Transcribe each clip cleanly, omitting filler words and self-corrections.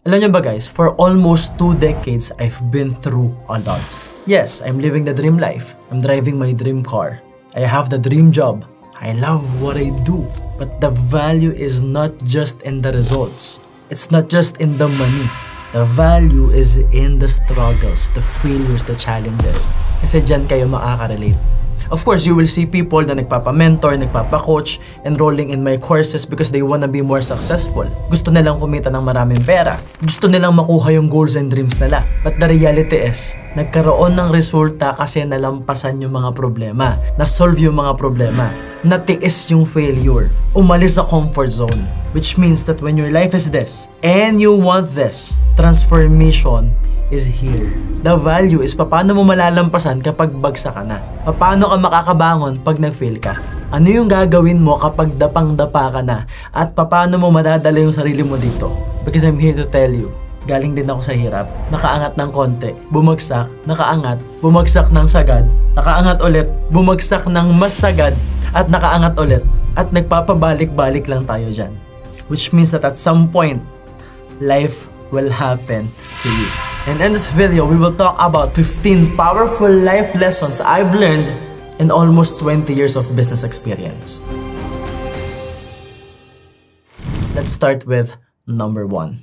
Alam niyo ba guys, for almost 2 decades, I've been through a lot. Yes, I'm living the dream life. I'm driving my dream car. I have the dream job. I love what I do. But the value is not just in the results. It's not just in the money. The value is in the struggles, the failures, the challenges. Kasi dyan kayo makaka-relate. Of course, you will see people na nagpapa-mentor, nagpapa-coach, enrolling in my courses because they wanna be more successful. Gusto nilang kumita ng maraming pera. Gusto nilang makuha yung goals and dreams nila. But the reality is, nagkaroon ng resulta kasi nalampasan yung mga problema. Na-solve yung mga problema. Natiis yung failure. Umalis sa comfort zone. Which means that when your life is this, and you want this, transformation is here. The value is paano mo malalampasan kapag bagsak ka na. Paano ka makakabangon pag nag-fail ka. Ano yung gagawin mo kapag dapang-dapa ka na. At paano mo madadala yung sarili mo dito. Because I'm here to tell you, galing din ako sa hirap. Nakaangat ng konti, bumagsak, nakaangat, bumagsak ng sagad, nakaangat ulit, bumagsak ng mas sagad, at nakaangat ulit. At nagpapabalik-balik lang tayo dyan. Which means that at some point, life will happen to you. And in this video, we will talk about 15 powerful life lessons I've learned in almost 20 years of business experience. Let's start with number 1.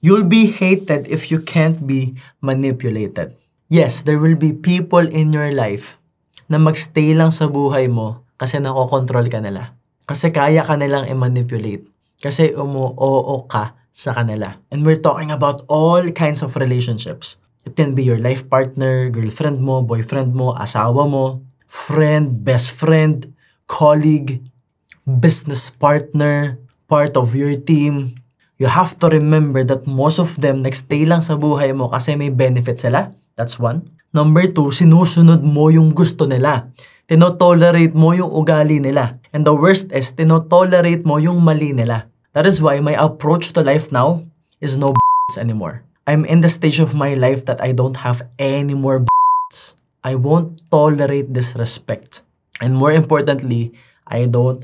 You'll be hated if you can't be manipulated. Yes, there will be people in your life na magstay lang sa buhay mo kasi nakokontrol ka nila. Kasi kaya ka nilang i-manipulate. Kasi umu-oo ka sa kanila. And we're talking about all kinds of relationships. It can be your life partner, girlfriend mo, boyfriend mo, asawa mo, friend, best friend, colleague, business partner, part of your team. You have to remember that most of them nagstay lang sa buhay mo kasi may benefit sila. That's 1. Number 2, sinusunod mo yung gusto nila. Tinotolerate mo yung ugali nila. And the worst is, tinotolerate mo yung mali nila. That is why my approach to life now is no anymore. I'm in the stage of my life that I don't have any more I won't tolerate disrespect. And more importantly, I don't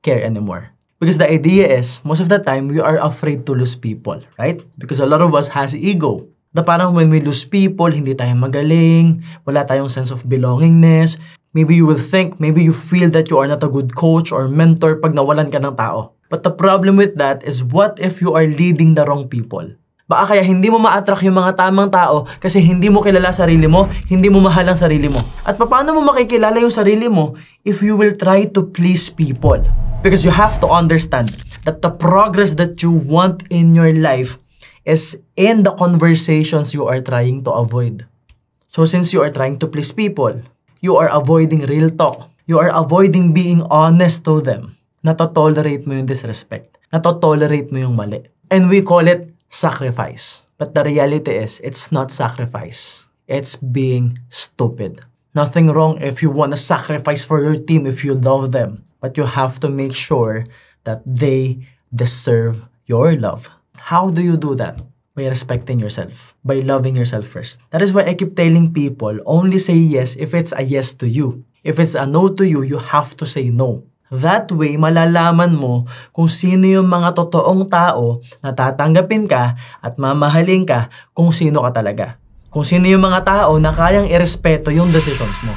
care anymore. Because the idea is, most of the time, we are afraid to lose people, right? Because a lot of us has ego. Na parang when we lose people, hindi tayo magaling, wala tayong sense of belongingness. Maybe you will think, maybe you feel that you are not a good coach or mentor pag nawalan ka ng tao. But the problem with that is, what if you are leading the wrong people? Baka kaya hindi mo ma-attract yung mga tamang tao kasi hindi mo kilala sarili mo, hindi mo mahal ang sarili mo. At paano mo makikilala yung sarili mo if you will try to please people? Because you have to understand that the progress that you want in your life is in the conversations you are trying to avoid. So since you are trying to please people, you are avoiding real talk. You are avoiding being honest to them. Natotolerate mo yung disrespect. Natotolerate mo yung mali. And we call it sacrifice. But the reality is, it's not sacrifice. It's being stupid. Nothing wrong if you want to sacrifice for your team if you love them. But you have to make sure that they deserve your love. How do you do that? By respecting yourself. By loving yourself first. That is why I keep telling people, only say yes if it's a yes to you. If it's a no to you, you have to say no. That way, malalaman mo kung sino yung mga totoong tao na tatanggapin ka at mamahalin ka kung sino ka talaga. Kung sino yung mga tao na kayang irespeto yung decisions mo.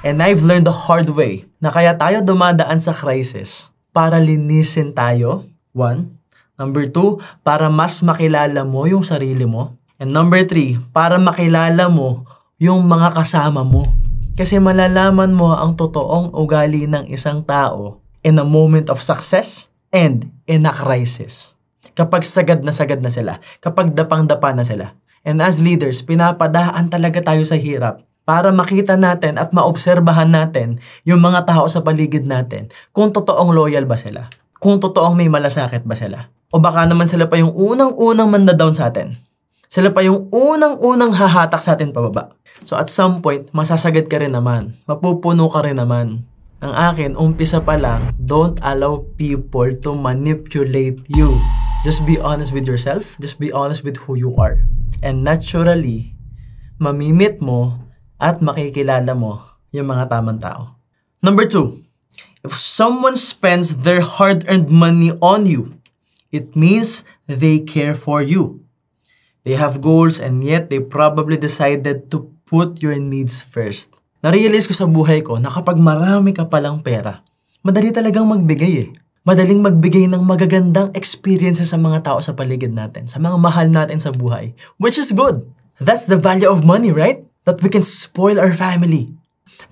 And I've learned the hard way na kaya tayo dumadaan sa crisis para linisin tayo. 1. Number 2, para mas makilala mo yung sarili mo. And number 3, para makilala mo yung mga kasama mo. Kasi malalaman mo ang totoong ugali ng isang tao in a moment of success and in a crisis. Kapag sagad na sila. Kapag dapang-dapa na sila. And as leaders, pinapadaan talaga tayo sa hirap para makita natin at maobserbahan natin yung mga tao sa paligid natin kung totoong loyal ba sila. Kung totoong may malasakit ba sila. O baka naman sila pa yung unang-unang manda-down sa atin. Sila pa yung unang-unang hahatak sa atin pababa. So at some point, masasagad ka rin naman. Mapupuno ka rin naman. Ang akin, umpisa pa lang, don't allow people to manipulate you. Just be honest with yourself. Just be honest with who you are. And naturally, mamimit mo at makikilala mo yung mga tamang tao. Number 2, if someone spends their hard-earned money on you, It means they care for you. They have goals and yet they probably decided to put your needs first. Narealize ko sa buhay ko na kapag marami ka palang pera, madali talagang magbigay eh. Madaling magbigay ng magagandang experiences sa mga tao sa paligid natin, sa mga mahal natin sa buhay, which is good. That's the value of money, right? That we can spoil our family.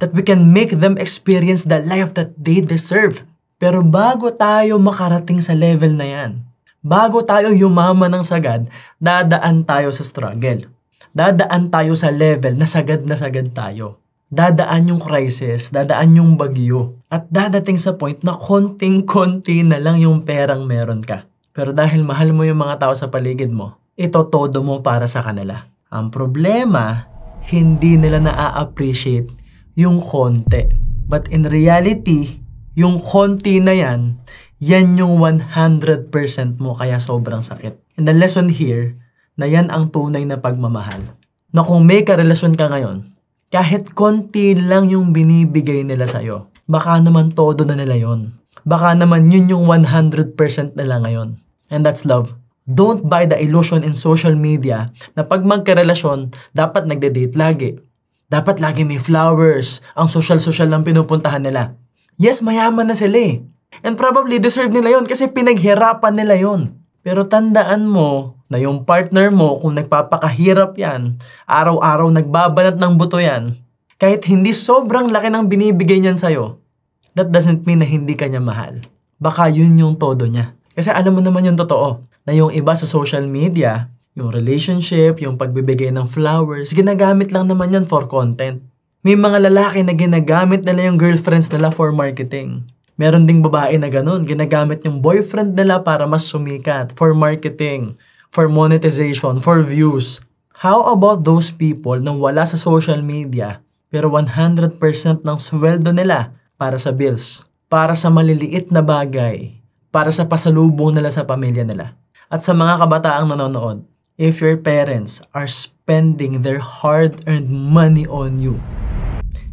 That we can make them experience the life that they deserve. Pero bago tayo makarating sa level na yan, bago tayo yumaman ng sagad, dadaan tayo sa struggle. Dadaan tayo sa level na sagad tayo. Dadaan yung crisis, dadaan yung bagyo. At dadating sa point na konting-konti na lang yung perang meron ka. Pero dahil mahal mo yung mga tao sa paligid mo, ito todo mo para sa kanila. Ang problema, hindi nila na-appreciate yung konti. But in reality, yung konti na yan yung 100% mo kaya sobrang sakit. And the lesson here, na yan ang tunay na pagmamahal. Na kung may karelasyon ka ngayon, kahit konti lang yung binibigay nila sa'yo, baka naman todo na nila yon. Baka naman yun yung 100% nila ngayon. And that's love. Don't buy the illusion in social media na pag magkarelasyon, dapat nagde-date lagi. Dapat lagi may flowers, ang social-social lang pinupuntahan nila. Yes, mayaman na sila eh. And probably deserve nila yon kasi pinaghirapan nila yon. Pero tandaan mo na yung partner mo, kung nagpapakahirap yan, araw-araw nagbabanat ng buto yan, kahit hindi sobrang laki ng binibigay niyan sa'yo, that doesn't mean na hindi ka niya mahal. Baka yun yung todo niya. Kasi alam mo naman yung totoo, na yung iba sa social media, yung relationship, yung pagbibigay ng flowers, ginagamit lang naman yan for content. May mga lalaki na ginagamit nila yung girlfriends nila for marketing. Meron ding babae na ganun, ginagamit yung boyfriend nila para mas sumikat, for marketing, for monetization, for views. How about those people na wala sa social media, pero 100% ng sweldo nila para sa bills, para sa maliliit na bagay, para sa pasalubong nila sa pamilya nila? At sa mga kabataang nanonood, if your parents are spending their hard-earned money on you,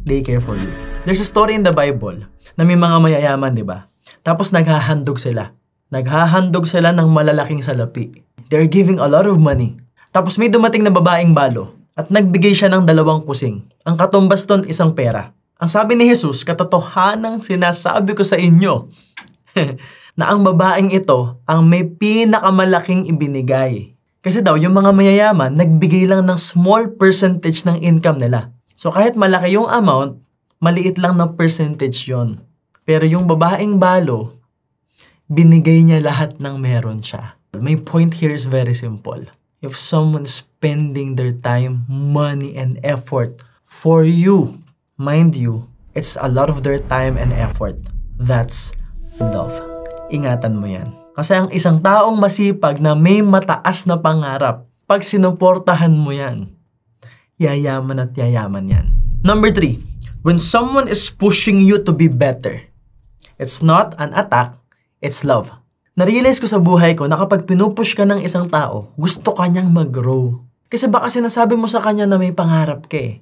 they care for you. There's a story in the Bible na may mga mayayaman, di ba? Tapos naghahandog sila. Naghahandog sila ng malalaking salapi. They're giving a lot of money. Tapos may dumating na babaeng balo at nagbigay siya ng 2 kusing. Ang katumbas doon, isang pera. Ang sabi ni Jesus, katotohanang sinasabi ko sa inyo na ang babaeng ito ang may pinakamalaking ibinigay. Kasi daw, yung mga mayayaman, nagbigay lang ng small percentage ng income nila. So kahit malaki yung amount, maliit lang na percentage yon. Pero yung babaeng balo, binigay niya lahat ng meron siya. My point here is very simple. If someone's spending their time, money, and effort for you, mind you, it's a lot of their time and effort. That's love. Ingatan mo yan. Kasi ang isang taong masipag na may mataas na pangarap, pag sinuportahan mo yan, yayaman at yayaman yan. Number 3, when someone is pushing you to be better, it's not an attack, it's love. Narealize ko sa buhay ko na kapag pinupush ka ng isang tao, gusto ka niyang mag-grow. Kasi baka sinasabi mo sa kanya na may pangarap ka eh,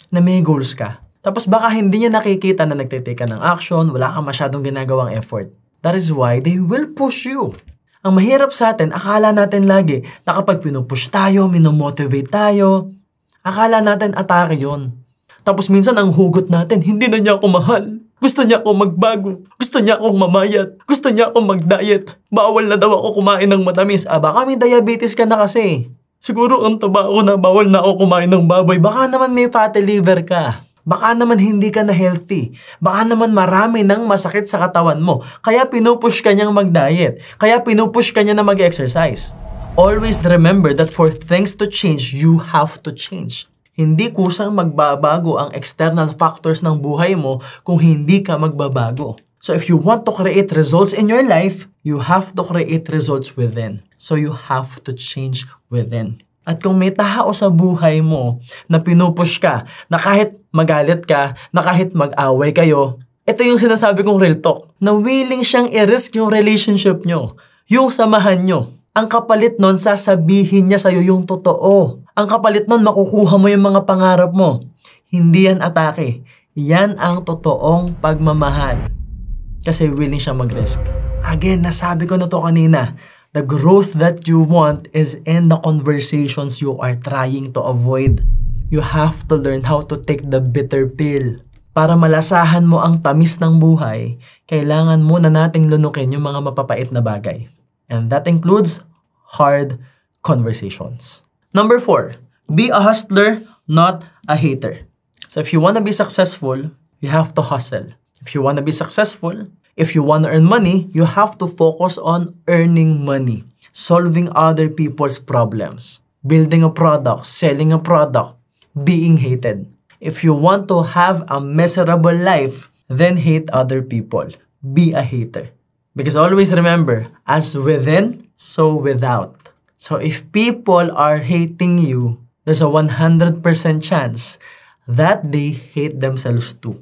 na may goals ka. Tapos baka hindi niya nakikita na nagtitake ka ng action, wala kang masyadong ginagawang effort. That is why they will push you. Ang mahirap sa atin, akala natin lagi na kapag pinupush tayo, minomotivate tayo, akala natin atake yun. Tapos minsan ang hugot natin, hindi na niya ako mahal. Gusto niya akong magbago. Gusto niya akong mamayat. Gusto niya akong mag-diet. Bawal na daw ako kumain ng matamis. Baka may diabetes ka na kasi. Siguro ang taba ako na bawal na ako kumain ng baboy. Baka naman may fatty liver ka. Baka naman hindi ka na healthy. Baka naman marami nang masakit sa katawan mo. Kaya pinupush ka niyang mag-diet. Kaya pinupush ka niya na mag-exercise. Always remember that for things to change, you have to change. Hindi kusang magbabago ang external factors ng buhay mo kung hindi ka magbabago. So if you want to create results in your life, you have to create results within. So you have to change within. At kung may tao sa buhay mo na pinupush ka, na kahit magalit ka, na kahit mag-away kayo, ito yung sinasabi kong real talk, na willing siyang i-risk yung relationship nyo, yung samahan nyo. Ang kapalit nun, sasabihin niya sa'yo yung totoo. Ang kapalit nun, makukuha mo yung mga pangarap mo. Hindi yan atake. Yan ang totoong pagmamahal. Kasi willing siya mag-risk. Again, nasabi ko na to kanina. The growth that you want is in the conversations you are trying to avoid. You have to learn how to take the bitter pill. Para malasahan mo ang tamis ng buhay, kailangan muna nating lunukin yung mga mapapait na bagay. And that includes hard conversations. Number 4, be a hustler, not a hater. So if you want to be successful, you have to hustle. If you want to be successful, if you want to earn money, you have to focus on earning money, solving other people's problems, building a product, selling a product, being hated. If you want to have a miserable life, then hate other people. Be a hater. Because always remember, as within, so without. So if people are hating you, there's a 100% chance that they hate themselves too.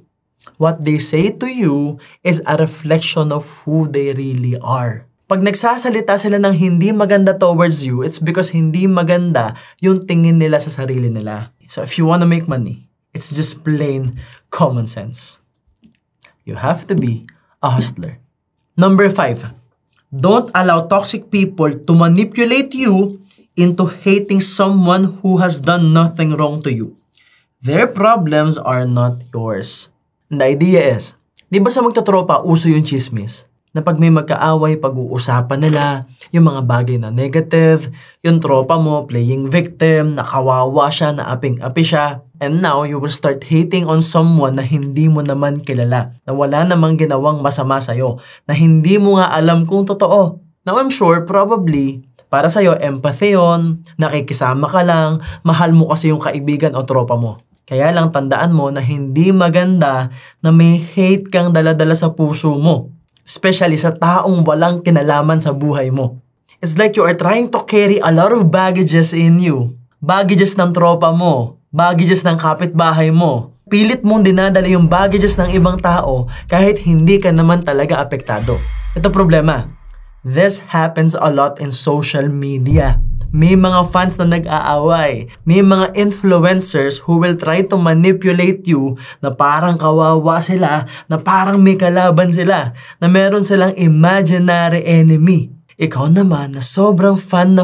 What they say to you is a reflection of who they really are. Pag nagsasalita sila ng hindi maganda towards you, it's because hindi maganda yung tingin nila sa sarili nila. So if you want to make money, it's just plain common sense. You have to be a hustler. Number 5, don't allow toxic people to manipulate you into hating someone who has done nothing wrong to you. Their problems are not yours. And the idea is, di ba sa magtotropa, uso yung chismis? Na pag may magkaaway, pag-uusapan nila, yung mga bagay na negative, yung tropa mo playing victim, nakawawa siya, naaping-api siya, and now you will start hating on someone na hindi mo naman kilala, na wala namang ginawang masama sa'yo, na hindi mo nga alam kung totoo. Now I'm sure, probably, para sa'yo, empathy yun, nakikisama ka lang, mahal mo kasi yung kaibigan o tropa mo. Kaya lang tandaan mo na hindi maganda na may hate kang daladala sa puso mo. Especially sa taong walang kinalaman sa buhay mo. It's like you are trying to carry a lot of baggages in you. Baggages ng tropa mo, baggages ng kapitbahay mo. Pilit mong dinadala yung baggages ng ibang tao kahit hindi ka naman talaga apektado. Ito problema. This happens a lot in social media. May mga fans na nag-aaway. May mga influencers who will try to manipulate you na parang kawawa sila, na parang may kalaban sila, na meron silang imaginary enemy. Ikaw naman na sobrang fan,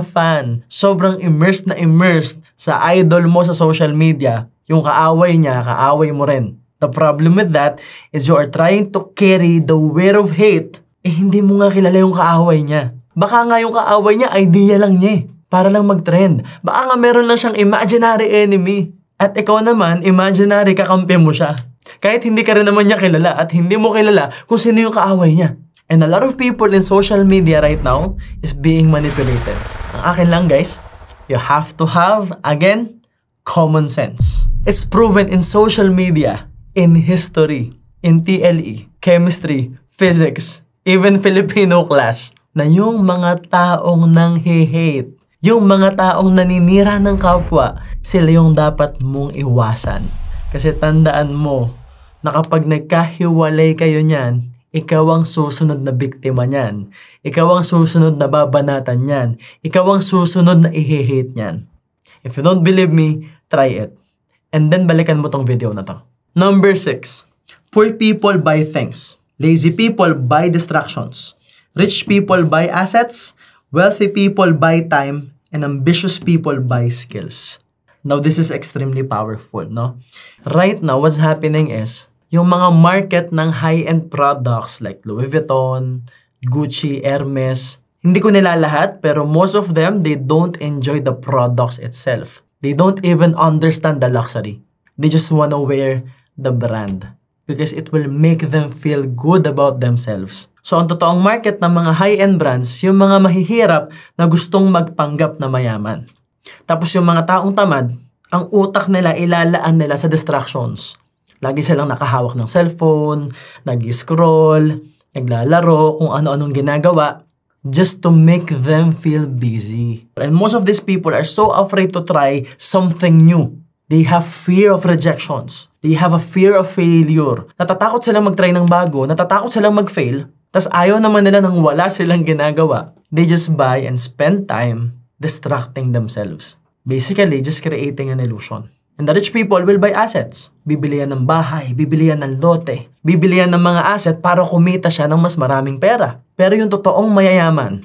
sobrang immersed sa idol mo sa social media, yung kaaway niya, kaaway mo rin. The problem with that is you are trying to carry the weight of hate, hindi mo nga kilala yung kaaway niya. Baka nga yung kaaway niya, idea lang niya para lang mag-trend. Baka nga meron lang siyang imaginary enemy. At ikaw naman, imaginary kakampi mo siya. Kahit hindi ka rin naman niya kilala at hindi mo kilala kung sino yung kaaway niya. And a lot of people in social media right now is being manipulated. Ang akin lang guys, you have to have, again, common sense. It's proven in social media, in history, in TLE, chemistry, physics, even Filipino class, na yung mga taong nang-hate, yung mga taong naninira ng kapwa, sila yung dapat mong iwasan. Kasi tandaan mo, na kapag nagkahiwalay kayo niyan, ikaw ang susunod na biktima niyan. Ikaw ang susunod na babanatan niyan. Ikaw ang susunod na i-hate niyan. If you don't believe me, try it. And then balikan mo tong video na to. Number 6. Poor people buy things. Lazy people buy distractions. Rich people buy assets. Wealthy people buy time. And ambitious people buy skills. Now, this is extremely powerful, no? Right now, what's happening is, yung mga market ng high-end products like Louis Vuitton, Gucci, Hermes, hindi ko nila lahat, pero most of them, they don't enjoy the products itself. They don't even understand the luxury. They just wanna wear the brand because it will make them feel good about themselves. So, ang totoong market ng mga high-end brands, yung mga mahihirap na gustong magpanggap na mayaman. Tapos yung mga taong tamad, ang utak nila ilalaan nila sa distractions. Lagi silang nakahawak ng cellphone, nag-scroll, naglalaro, kung ano-anong ginagawa, just to make them feel busy. And most of these people are so afraid to try something new. They have fear of rejections. They have a fear of failure. Natatakot silang mag-try ng bago, natatakot silang mag-fail, tas ayaw naman nila nang wala silang ginagawa. They just buy and spend time distracting themselves. Basically, just creating an illusion. And the rich people will buy assets. Bibili yan ng bahay, bibili yan ng lote, bibili yan ng mga asset para kumita siya ng mas maraming pera. Pero yung totoong mayayaman,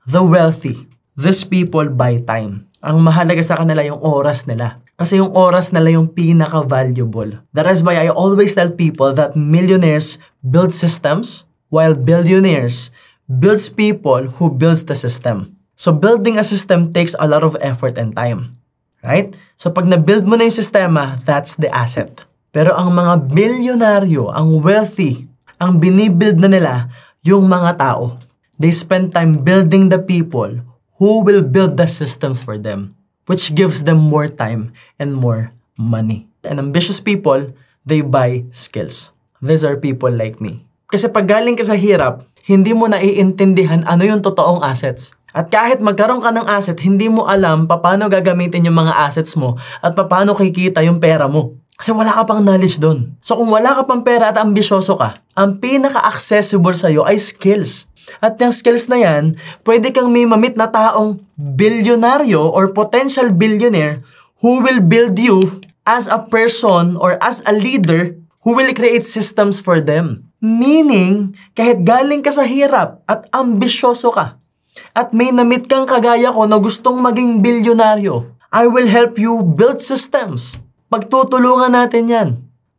The wealthy, these people buy time. Ang mahalaga sa kanila yung oras nila. Kasi yung oras nila yung pinaka-valuable. That is why I always tell people that millionaires build systems, while billionaires builds people who builds the system. So building a system takes a lot of effort and time. Right? So pag na-build mo na yung sistema, that's the asset. Pero ang mga bilyonaryo, ang wealthy, ang binibuild na nila yung mga tao. They spend time building the people who will build the systems for them, which gives them more time and more money. And ambitious people, they buy skills. These are people like me. Kasi pag galing ka sa hirap, hindi mo naiintindihan ano yung totoong assets. At kahit magkaroon ka ng asset, hindi mo alam paano gagamitin yung mga assets mo at paano kikita yung pera mo. Kasi wala ka pang knowledge doon. So kung wala ka pang pera at ambisyoso ka, ang pinaka-accessible sa'yo ay skills. At yung skills na yan, pwede kang may mamit na taong bilyonaryo or potential billionaire who will build you as a person or as a leader who will create systems for them. Meaning, kahit galing ka sa hirap at ambisyoso ka, at may namit kang kagaya ko na gustong maging bilyonaryo, I will help you build systems. Pagtutulungan natin yan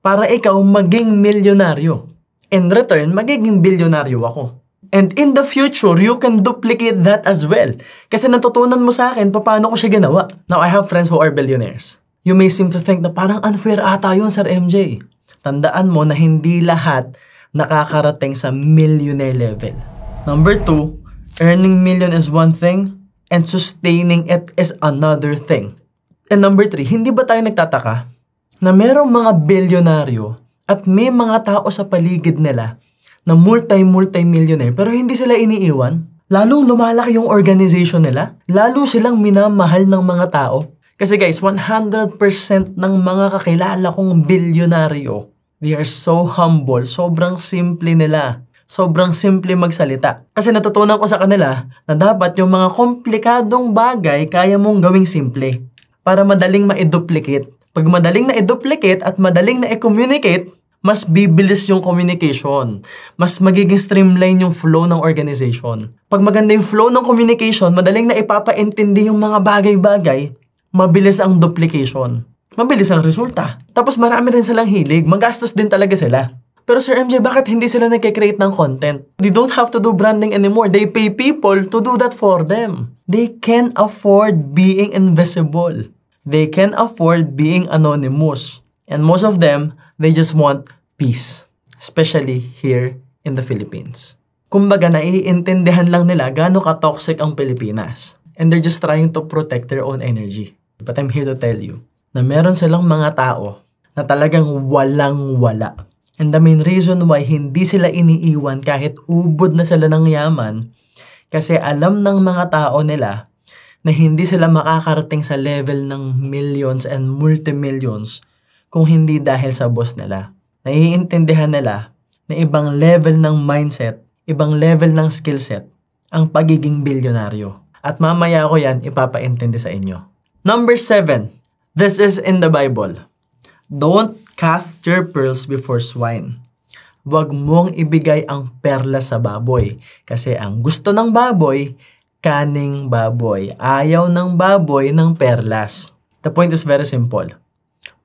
para ikaw maging milyonaryo. In return, magiging bilyonaryo ako. And in the future, you can duplicate that as well. Kasi natutunan mo sa akin paano ko siya ginawa. Now, I have friends who are billionaires. You may seem to think na parang unfair ata yun, Sir MJ. Tandaan mo na hindi lahat nakakarating sa millionaire level. Number 2, earning million is one thing and sustaining it is another thing. And number 3, hindi ba tayo nagtataka na merong mga bilyonaryo at may mga tao sa paligid nila na multi-millionaire pero hindi sila iniiwan? Lalong lumalaki yung organization nila. Lalo silang minamahal ng mga tao. Kasi guys, 100% ng mga kakilala kong bilyonaryo, they are so humble. Sobrang simple nila. Sobrang simple magsalita. Kasi natutunan ko sa kanila na dapat yung mga komplikadong bagay kaya mong gawing simple para madaling ma-duplicate. Pag madaling na-duplicate at madaling na-communicate, mas bibilis yung communication. Mas magiging streamline yung flow ng organization. Pag maganda yung flow ng communication, madaling na ipapaintindi yung mga bagay-bagay, mabilis ang duplication. Mabilis ang resulta. Tapos marami rin silang hilig. Magastos din talaga sila. Pero Sir MJ, bakit hindi sila nagkikreate ng content? They don't have to do branding anymore. They pay people to do that for them. They can afford being invisible. They can afford being anonymous. And most of them, they just want peace. Especially here in the Philippines. Kumbaga, naiintindihan lang nila gaano ka-toxic ang Pilipinas. And they're just trying to protect their own energy. But I'm here to tell you na meron silang mga tao na talagang walang-wala. And the main reason why hindi sila iniiwan kahit ubod na sila ng yaman, kasi alam ng mga tao nila na hindi sila makakarating sa level ng millions and multi-millions kung hindi dahil sa boss nila. Naiintindihan nila na ibang level ng mindset, ibang level ng skill set ang pagiging bilyonaryo. At mamaya ko yan ipapaintindi sa inyo. Number 7, this is in the Bible. Don't cast your pearls before swine. Huwag mong ibigay ang perla sa baboy. Kasi ang gusto ng baboy, kaning baboy. Ayaw ng baboy ng perlas. The point is very simple.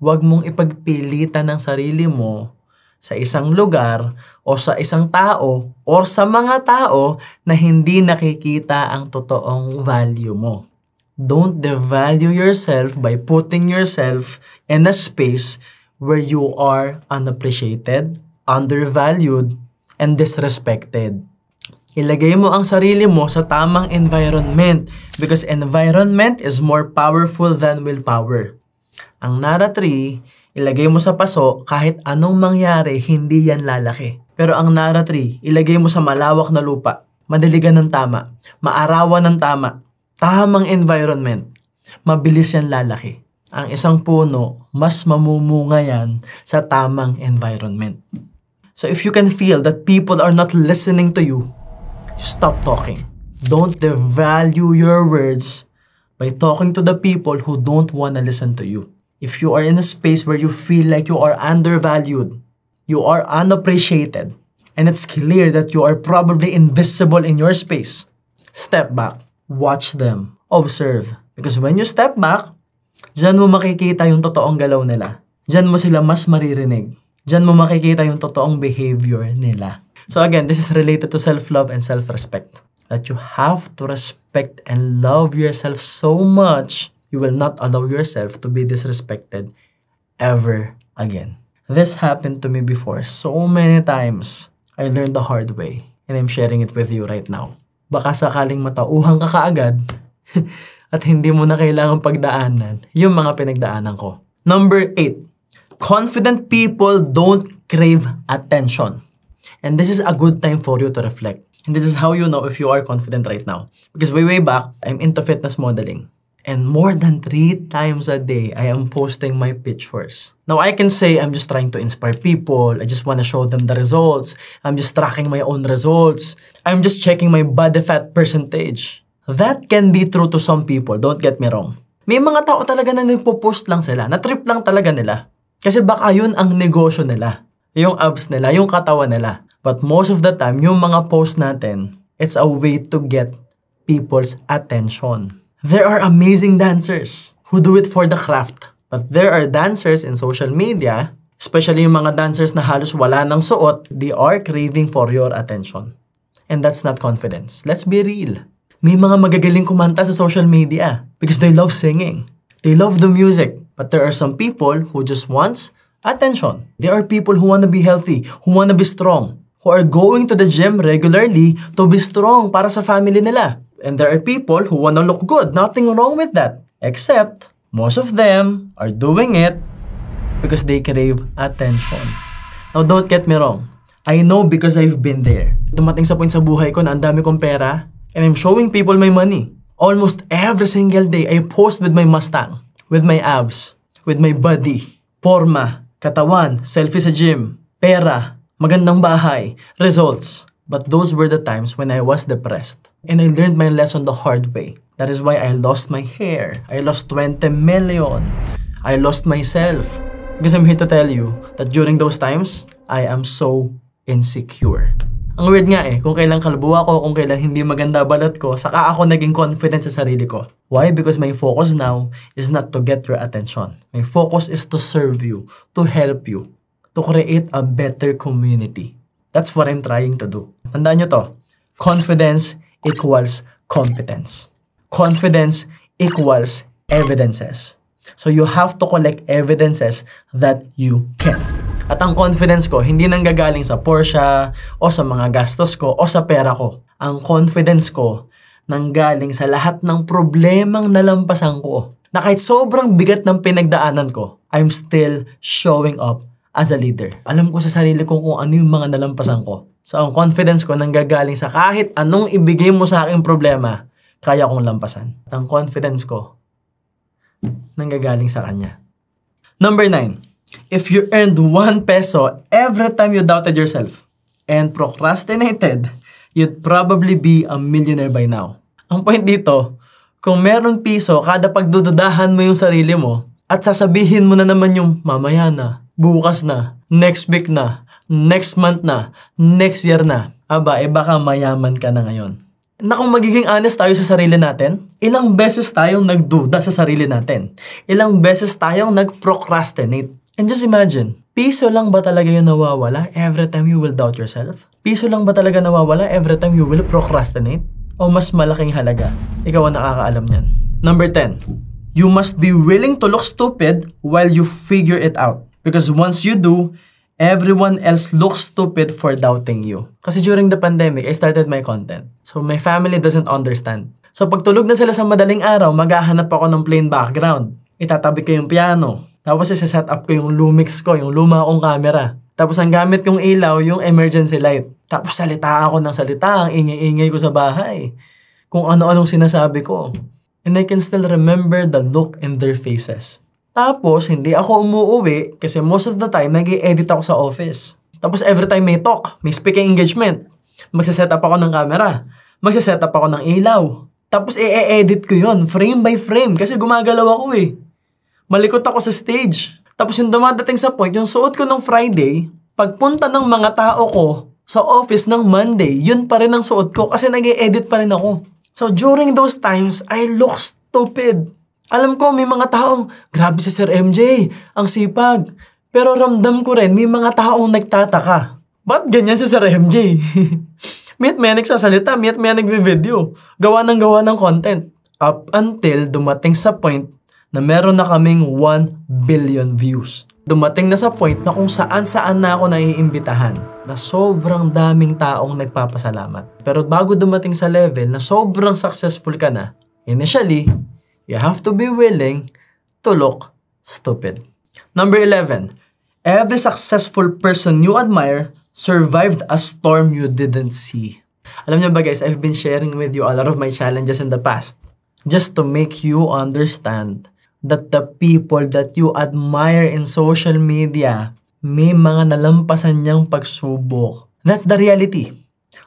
Huwag mong ipagpilitan ng sarili mo sa isang lugar o sa isang tao o sa mga tao na hindi nakikita ang totoong value mo. Don't devalue yourself by putting yourself in a space where you are unappreciated, undervalued, and disrespected. Ilagay mo ang sarili mo sa tamang environment because environment is more powerful than willpower. Ang Nara tree, ilagay mo sa paso, kahit anong mangyari, hindi yan lalaki. Pero ang Nara tree, ilagay mo sa malawak na lupa, madiligan ng tama, maarawan ng tama, tamang environment, mabilis yan lalaki. Ang isang puno, mas mamumunga yan sa tamang environment. So if you can feel that people are not listening to you, stop talking. Don't devalue your words by talking to the people who don't want to listen to you. If you are in a space where you feel like you are undervalued, you are unappreciated, and it's clear that you are probably invisible in your space, Step back. Watch them. Observe. Because when you step back, dyan mo makikita yung totoong galaw nila. Dyan mo sila mas maririnig. Dyan mo makikita yung totoong behavior nila. So again, this is related to self-love and self-respect. That you have to respect and love yourself so much, you will not allow yourself to be disrespected ever again. This happened to me before so many times. I learned the hard way. And I'm sharing it with you right now. Baka sakaling matauhan ka kaagad at hindi mo na kailangang pagdaanan yung mga pinagdaanan ko. Number 8. Confident people don't crave attention. And this is a good time for you to reflect. And this is how you know if you are confident right now. Because way back, I'm into fitness modeling. And more than 3 times a day, I am posting my pictures. Now, I can say I'm just trying to inspire people. I just want to show them the results. I'm just tracking my own results. I'm just checking my body fat percentage. That can be true to some people, don't get me wrong. May mga tao talaga na nagpo-post lang sila, na-trip lang talaga nila. Kasi baka yun ang negosyo nila. Yung abs nila, yung katawan nila. But most of the time, yung mga post natin, it's a way to get people's attention. There are amazing dancers who do it for the craft. But there are dancers in social media, especially yung mga dancers na halos wala ng suot, they are craving for your attention. And that's not confidence. Let's be real. May mga magagaling kumanta sa social media because they love singing. They love the music. But there are some people who just wants attention. There are people who want to be healthy, who want to be strong, who are going to the gym regularly to be strong para sa family nila. And there are people who want to look good. Nothing wrong with that. Except, most of them are doing it because they crave attention. Now, don't get me wrong. I know because I've been there. Dumating sa point sa buhay ko na ang dami kong pera and I'm showing people my money. Almost every single day, I post with my Mustang, with my abs, with my body, forma, katawan, selfie sa gym, pera, magandang bahay, results. But those were the times when I was depressed. And I learned my lesson the hard way. That is why I lost my hair. I lost 20 million. I lost myself. Because I'm here to tell you that during those times, I am so insecure. Ang weird nga kung kailan kalbo ako, kung kailan hindi maganda balat ko, saka ako naging confident sa sarili ko. Why? Because my focus now is not to get your attention. My focus is to serve you, to help you, to create a better community. That's what I'm trying to do. Tandaan nyo to. Confidence equals competence. Confidence equals evidences. So you have to collect evidences that you can. At ang confidence ko, hindi nanggagaling sa Porsche, o sa mga gastos ko, o sa pera ko. Ang confidence ko, nanggaling sa lahat ng problemang nalampasan ko. Na kahit sobrang bigat ng pinagdaanan ko, I'm still showing up as a leader. Alam ko sa sarili ko kung ano yung mga nalampasan ko. So ang confidence ko nanggagaling sa kahit anong ibigay mo sa aking problema, kaya kong lampasan. At ang confidence ko nanggagaling sa kanya. Number 9. If you earned 1 peso every time you doubted yourself and procrastinated, you'd probably be a millionaire by now. Ang point dito, kung merong piso kada pagdududahan mo yung sarili mo at sasabihin mo na naman yung mamaya na, bukas na, next week na, next month na, next year na, baka mayaman ka na ngayon. Na kung magiging honest tayo sa sarili natin, ilang beses tayong nagduda sa sarili natin. Ilang beses tayong nag-procrastinate. And just imagine, piso lang ba talaga yung nawawala every time you will doubt yourself? Piso lang ba talaga nawawala every time you will procrastinate? O mas malaking halaga? Ikaw ang nakakaalam niyan. Number 10. You must be willing to look stupid while you figure it out. Because once you do, everyone else looks stupid for doubting you. Kasi during the pandemic, I started my content. So my family doesn't understand. So pag tulog na sila sa madaling araw, maghahanap ako ng plain background. Itatabi ko yung piano. Tapos isa-set up ko yung Lumix ko, yung luma akong camera. Tapos ang gamit kong ilaw, yung emergency light. Tapos salita ako ng salita, ang ingay-ingay ko sa bahay. Kung ano-anong sinasabi ko. And I can still remember the look in their faces. Tapos, hindi ako umuuwi kasi most of the time, nag-i-edit ako sa office. Tapos, every time may talk, may speaking engagement, magsaset up ako ng camera, magsaset up ako ng ilaw. Tapos, i-edit ko yon frame by frame, kasi gumagalaw ako Malikot ako sa stage. Tapos, yung dumadating sa point, yung suot ko ng Friday, pagpunta ng mga tao ko sa office ng Monday, yun pa rin ang suot ko kasi nag-i-edit pa rin ako. So during those times, I look stupid. Alam ko, may mga taong, grabe si Sir MJ, ang sipag. Pero ramdam ko rin, may mga taong nagtataka. Ba't ganyan si Sir MJ? Meet may nagsasalita, meet may nagvi-video. Gawa ng content. Up until dumating sa point na meron na kaming 1 billion views. Dumating na sa point na kung saan-saan na ako naiimbitahan na sobrang daming taong nagpapasalamat. Pero bago dumating sa level na sobrang successful ka na, initially, you have to be willing to look stupid. Number 11. Every successful person you admire survived a storm you didn't see. Alam niyo ba guys, I've been sharing with you a lot of my challenges in the past just to make you understand that the people that you admire in social media, may mga nalampasan niyang pagsubok. That's the reality.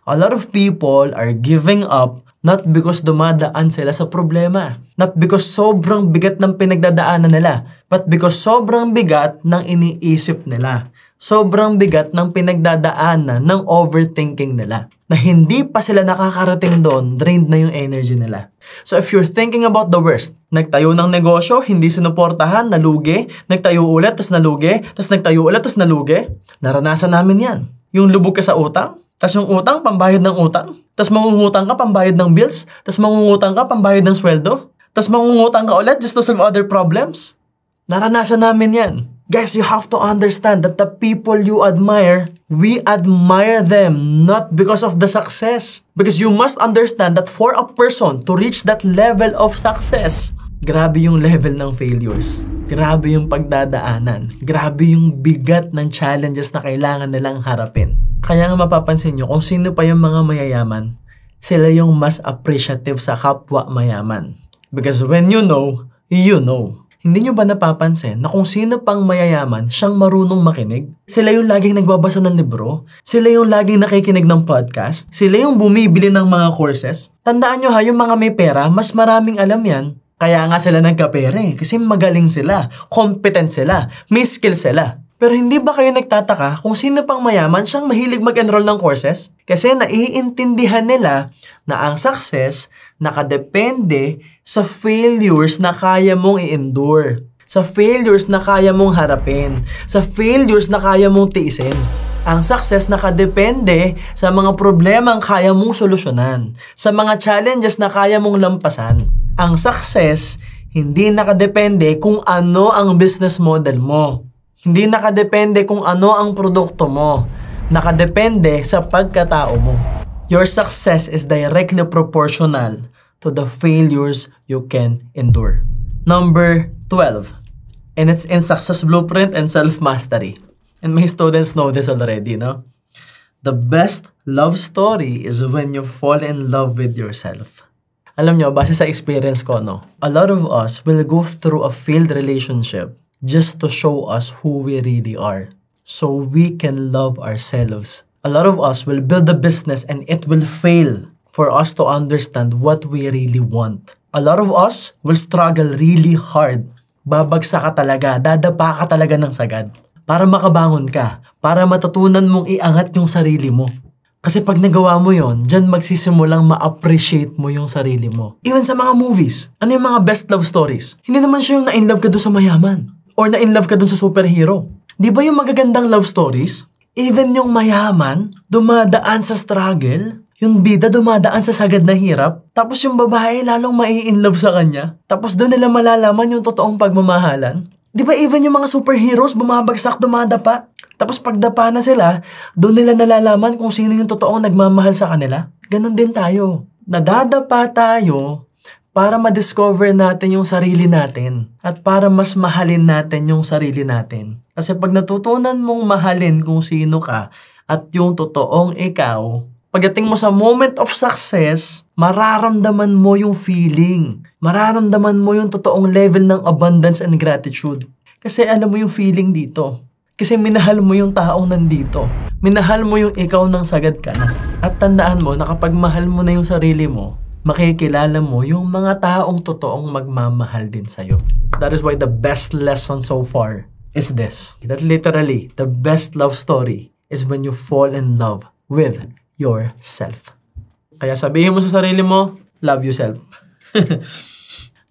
A lot of people are giving up not because dumadaan sila sa problema. Not because sobrang bigat ng pinagdadaanan nila, but because sobrang bigat ng iniisip nila. Sobrang bigat ng pinagdadaanan ng overthinking nila. Na hindi pa sila nakakarating doon, drained na yung energy nila. So if you're thinking about the worst, nagtayo ng negosyo, hindi sinuportahan, nalugi, nagtayo ulit, tas nalugi, tas nagtayo ulit, tas nalugi, naranasan namin yan. Yung lubog ka sa utang, tas yung utang, pambayad ng utang, tas mangungutang ka, pambayad ng bills, tas mangungutang ka, pambayad ng sweldo, tas mangungutang ka ulit just to solve other problems. Naranasan namin yan. Guys, you have to understand that the people you admire, we admire them not because of the success. Because you must understand that for a person to reach that level of success, grabe yung level ng failures. Grabe yung pagdadaanan. Grabe yung bigat ng challenges na kailangan nilang harapin. Kaya nga mapapansin nyo, kung sino pa yung mga mayayaman, sila yung mas appreciative sa kapwa mayaman. Because when you know, you know. Hindi nyo ba napapansin na kung sino pang mayayaman, siyang marunong makinig? Sila yung laging nagbabasa ng libro? Sila yung laging nakikinig ng podcast? Sila yung bumibili ng mga courses? Tandaan nyo ha, yung mga may pera, mas maraming alam yan. Kaya nga sila nagkapere, kasi magaling sila, competent sila, may skill sila. Pero hindi ba kayo nagtataka kung sino pang mayaman siyang mahilig mag-enroll ng courses? Kasi naiintindihan nila na ang success nakadepende sa failures na kaya mong i-endure. Sa failures na kaya mong harapin. Sa failures na kaya mong tiisin. Ang success nakadepende sa mga problemang kaya mong solusyonan. Sa mga challenges na kaya mong lampasan. Ang success hindi nakadepende kung ano ang business model mo. Hindi nakadepende kung ano ang produkto mo. Nakadepende sa pagkatao mo. Your success is directly proportional to the failures you can endure. Number 12. And it's in Success Blueprint and Self-Mastery. And my students know this already, no? The best love story is when you fall in love with yourself. Alam nyo, base sa experience ko, no? A lot of us will go through a failed relationship just to show us who we really are, so we can love ourselves. A lot of us will build a business and it will fail for us to understand what we really want. A lot of us will struggle really hard. Babagsak ka talaga, dadapa ka talaga ng sagad para makabangon ka, para matutunan mong iangat yung sarili mo. Kasi pag nagawa mo yon, dyan magsisimulang ma-appreciate mo yung sarili mo. Even sa mga movies, ano yung mga best love stories? Hindi naman siya yung na-inlove ka doon sa mayaman. Or na-inlove ka dun sa superhero. Di ba yung magagandang love stories? Even yung mayaman, dumadaan sa struggle. Yung bida dumadaan sa sagad na hirap. Tapos yung babae lalong mai-inlove sa kanya. Tapos doon nila malalaman yung totoong pagmamahalan. Di ba even yung mga superheroes bumabagsak, dumadapa? Tapos pagdapa na sila, doon nila nalalaman kung sino yung totoong nagmamahal sa kanila. Ganon din tayo. Nadadapa tayo para ma-discover natin yung sarili natin at para mas mahalin natin yung sarili natin. Kasi pag natutunan mong mahalin kung sino ka at yung totoong ikaw, pagdating mo sa moment of success, mararamdaman mo yung feeling. Mararamdaman mo yung totoong level ng abundance and gratitude. Kasi alam mo yung feeling dito. Kasi minahal mo yung taong nandito. Minahal mo yung ikaw ng sagad ka na. At tandaan mo na kapag mahal mo na yung sarili mo, makikilala mo yung mga taong totoong magmamahal din sa'yo. That is why the best lesson so far is this. That literally, the best love story is when you fall in love with yourself. Kaya sabihin mo sa sarili mo, Love yourself.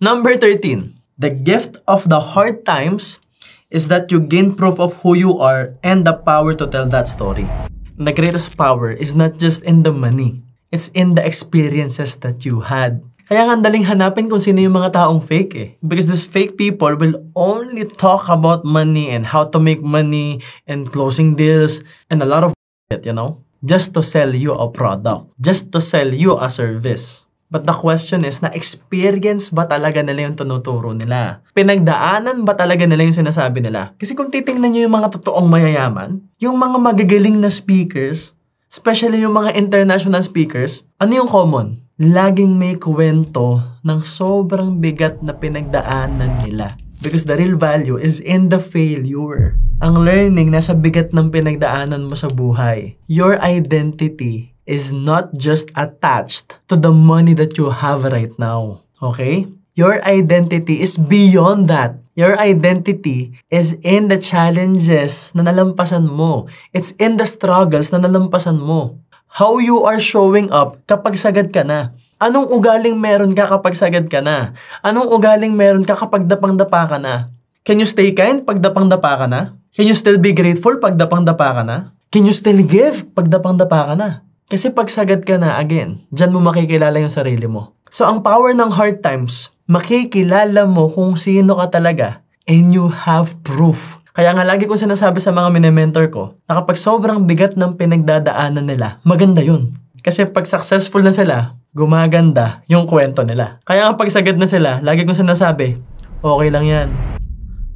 Number 13. The gift of the hard times is that you gain proof of who you are and the power to tell that story. The greatest power is not just in the money. It's in the experiences that you had. Kaya nga daling hanapin kung sino yung mga taong fake eh. Because these fake people will only talk about money and how to make money and closing deals and a lot of shit, you know? Just to sell you a product. Just to sell you a service. But the question is, na-experience ba talaga nila yung tinuturo nila? Pinagdaanan ba talaga nila yung sinasabi nila? Kasi kung titingnan nyo yung mga totoong mayayaman, yung mga magagaling na speakers, especially yung mga international speakers, ano yung common? Laging may kwento ng sobrang bigat na pinagdaanan nila. Because the real value is in the failure. Ang learning nasa bigat ng pinagdaanan mo sa buhay. Your identity is not just attached to the money that you have right now. Okay? Your identity is beyond that. Your identity is in the challenges na nalampasan mo. It's in the struggles na nalampasan mo. How you are showing up kapag sagad ka na. Anong ugaling meron ka kapag sagad ka na? Anong ugaling meron ka kapag dapang-dapa ka na? Can you stay kind pag dapang-dapa ka na? Can you still be grateful pag dapang-dapa ka na? Can you still give pag dapang-dapa ka na? Kasi pag sagad ka na, again, dyan mo makikilala yung sarili mo. So, ang power ng hard times, makikilala mo kung sino ka talaga and you have proof. Kaya nga lagi kong sinasabi sa mga mini-mentor ko na kapag sobrang bigat ng pinagdadaanan nila, maganda yun. Kasi pag successful na sila, gumaganda yung kwento nila. Kaya nga pag sagad na sila, lagi kong sinasabi, okay lang yan.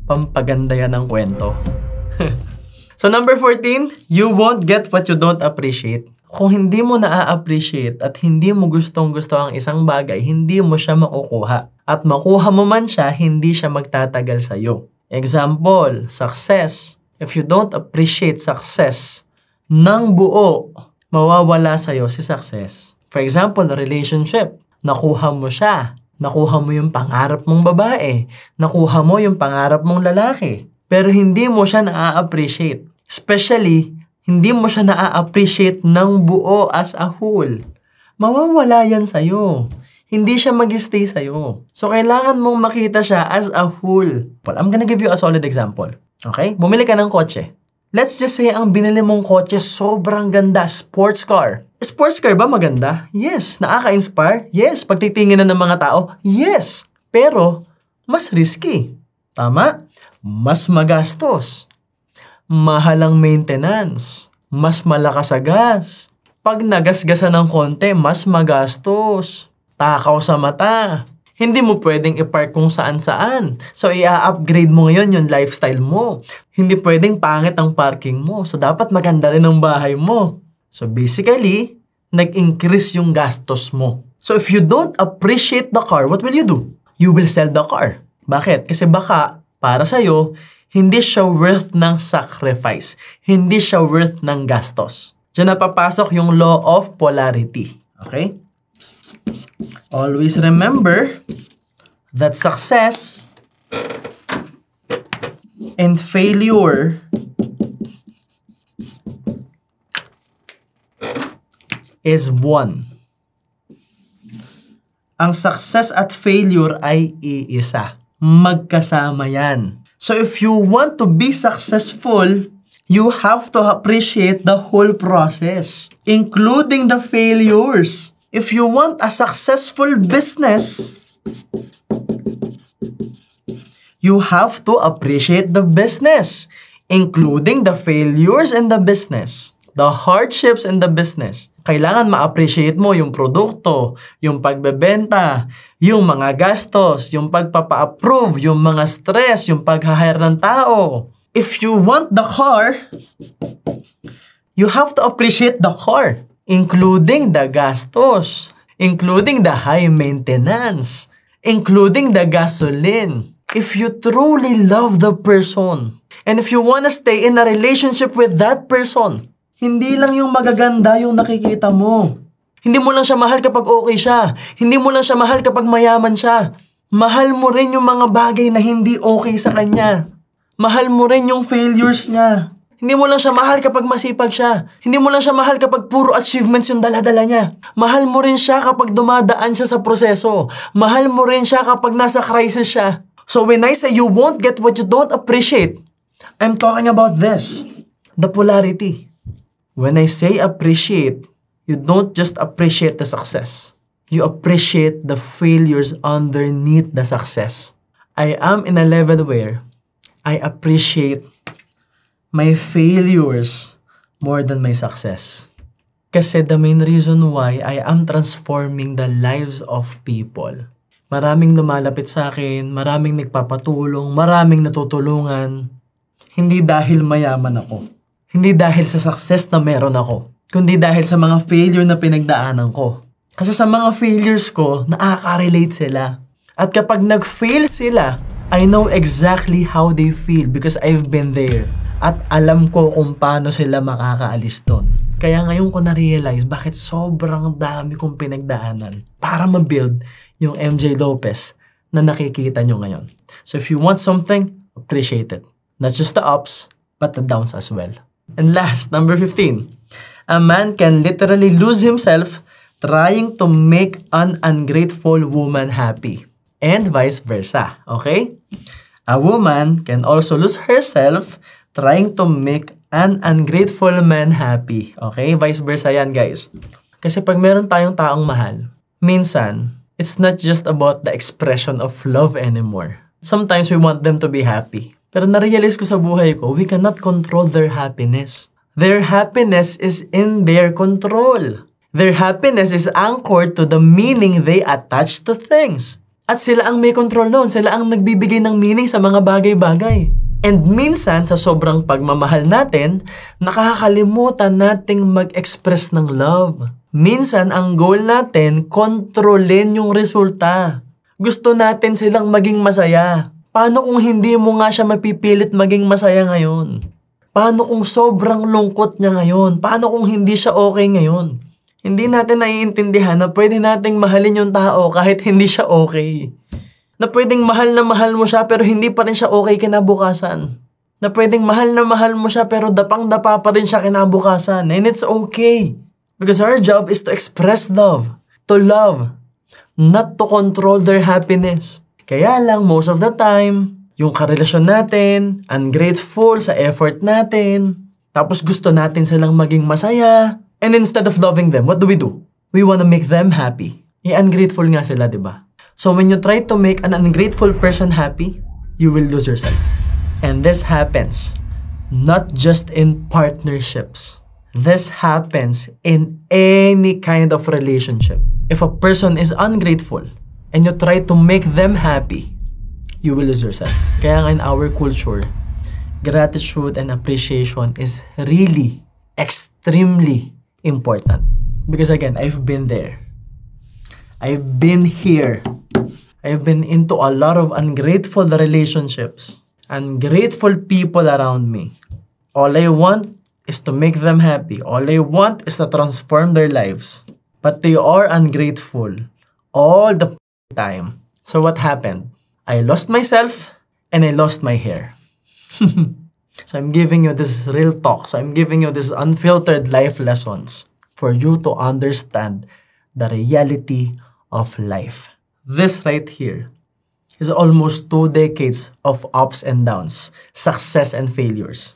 Pampaganda yan ang kwento. So number 14, you won't get what you don't appreciate. Kung hindi mo na-appreciate at hindi mo gustong-gusto ang isang bagay, hindi mo siya makukuha. At makuha mo man siya, hindi siya magtatagal sa'yo. Example, success. If you don't appreciate success ng buo, mawawala sa'yo si success. For example, relationship. Nakuha mo siya. Nakuha mo yung pangarap mong babae. Nakuha mo yung pangarap mong lalaki. Pero hindi mo siya na-appreciate. Especially, hindi mo siya na-appreciate ng buo as a whole. Mawawala yan sa'yo. Hindi siya mag-stay sa'yo. So, kailangan mong makita siya as a whole. Well, I'm gonna give you a solid example. Okay? Bumili ka ng kotse. Let's just say ang binili mong kotse sobrang ganda, sports car. Sports car ba maganda? Yes. Nakaka-inspire? Yes. Pagtitingin na ng mga tao? Yes. Pero, mas risky. Tama? Mas magastos. Mahal ang maintenance. Mas malakas sa gas. Pag nagasgasan ng konti, mas magastos. Takaw sa mata. Hindi mo pwedeng i-park kung saan-saan. So, i-upgrade mo ngayon yung lifestyle mo. Hindi pwedeng pangit ang parking mo. So, dapat maganda rin ang bahay mo. So, basically, nag-increase yung gastos mo. So, if you don't appreciate the car, what will you do? You will sell the car. Bakit? Kasi baka, para sa'yo, hindi siya worth ng sacrifice. Hindi siya worth ng gastos. Diyan napapasok yung law of polarity. Okay? Always remember that success and failure is one. Ang success at failure ay iisa. Magkasama yan. So if you want to be successful, you have to appreciate the whole process, including the failures. If you want a successful business, you have to appreciate the business, including the failures in the business, the hardships in the business. Kailangan ma-appreciate mo yung produkto, yung pagbebenta, yung mga gastos, yung pagpapa-approve, yung mga stress, yung pag-hire ng tao. If you want the car, you have to appreciate the car, including the gastos, including the high maintenance, including the gasoline. If you truly love the person, and if you want to stay in a relationship with that person, hindi lang yung magaganda yung nakikita mo. Hindi mo lang siya mahal kapag okay siya. Hindi mo lang siya mahal kapag mayaman siya. Mahal mo rin yung mga bagay na hindi okay sa kanya. Mahal mo rin yung failures niya. Hindi mo lang siya mahal kapag masipag siya. Hindi mo lang siya mahal kapag puro achievements yung dala-dala niya. Mahal mo rin siya kapag dumadaan siya sa proseso. Mahal mo rin siya kapag nasa crisis siya. So when I say you won't get what you don't appreciate, I'm talking about this. The polarity. When I say appreciate, you don't just appreciate the success. You appreciate the failures underneath the success. I am in a level where I appreciate my failures more than my success. Kasi the main reason why I am transforming the lives of people. Maraming lumalapit sa akin, maraming nagpapatulong, maraming natutulungan. Hindi dahil mayaman ako. Hindi dahil sa success na meron ako. Kundi dahil sa mga failure na pinagdaanan ko. Kasi sa mga failures ko, nakaka-relate sila. At kapag nag-fail sila, I know exactly how they feel because I've been there. At alam ko kung paano sila makakaalis doon. Kaya ngayon ko na-realize bakit sobrang dami kong pinagdaanan para ma-build yung MJ Lopez na nakikita nyo ngayon. So if you want something, appreciate it. Not just the ups, but the downs as well. And last, number 15. A man can literally lose himself trying to make an ungrateful woman happy. And vice versa, okay? A woman can also lose herself trying to make an ungrateful man happy. Okay? Vice versa yan, guys. Kasi pag meron tayong taong mahal, minsan, it's not just about the expression of love anymore. Sometimes we want them to be happy. Pero narealize ko sa buhay ko, we cannot control their happiness. Their happiness is in their control. Their happiness is anchored to the meaning they attach to things. At sila ang may control noon. Sila ang nagbibigay ng meaning sa mga bagay-bagay. And minsan, sa sobrang pagmamahal natin, nakakalimutan nating mag-express ng love. Minsan, ang goal natin, kontrolin yung resulta. Gusto natin silang maging masaya. Paano kung hindi mo nga siya mapipilit maging masaya ngayon? Paano kung sobrang lungkot niya ngayon? Paano kung hindi siya okay ngayon? Hindi natin naiintindihan na pwede nating mahalin yung tao kahit hindi siya okay. Na pwedeng mahal na mahal mo siya pero hindi pa rin siya okay kinabukasan. Na pwedeng mahal na mahal mo siya pero dapang-dapa pa rin siya kinabukasan. And it's okay. Because our job is to express love. To love. Not to control their happiness. Kaya lang, most of the time, yung karelasyon natin, ungrateful sa effort natin, tapos gusto natin silang maging masaya, and instead of loving them, what do? We wanna make them happy. Ungrateful nga sila, diba? So when you try to make an ungrateful person happy, you will lose yourself. And this happens not just in partnerships. This happens in any kind of relationship. If a person is ungrateful and you try to make them happy, you will lose yourself. Kaya nga in our culture, gratitude and appreciation is really extremely important. Because again, I've been there. I've been here. I've been into a lot of ungrateful relationships. Ungrateful people around me. All I want is to make them happy. All I want is to transform their lives. But they are ungrateful all the time. So what happened? I lost myself and I lost my hair. So I'm giving you this real talk. So I'm giving you this unfiltered life lessons for you to understand the reality of life. This right here is almost 2 decades of ups and downs, success and failures.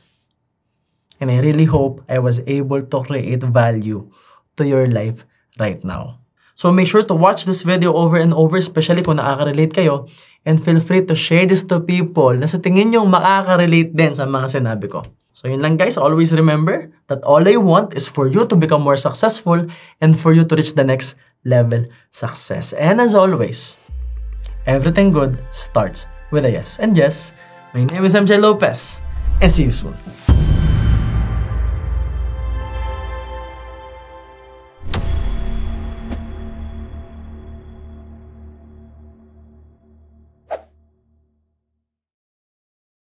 And I really hope I was able to create value to your life right now. So make sure to watch this video over and over, especially kung nakaka-relate kayo, and feel free to share this to people na sa tingin nyo makaka-relate din sa mga sinabi ko. So yun lang guys, always remember that all I want is for you to become more successful and for you to reach the next level success. And as always, everything good starts with a yes. And yes, my name is MJ Lopez, and see you soon.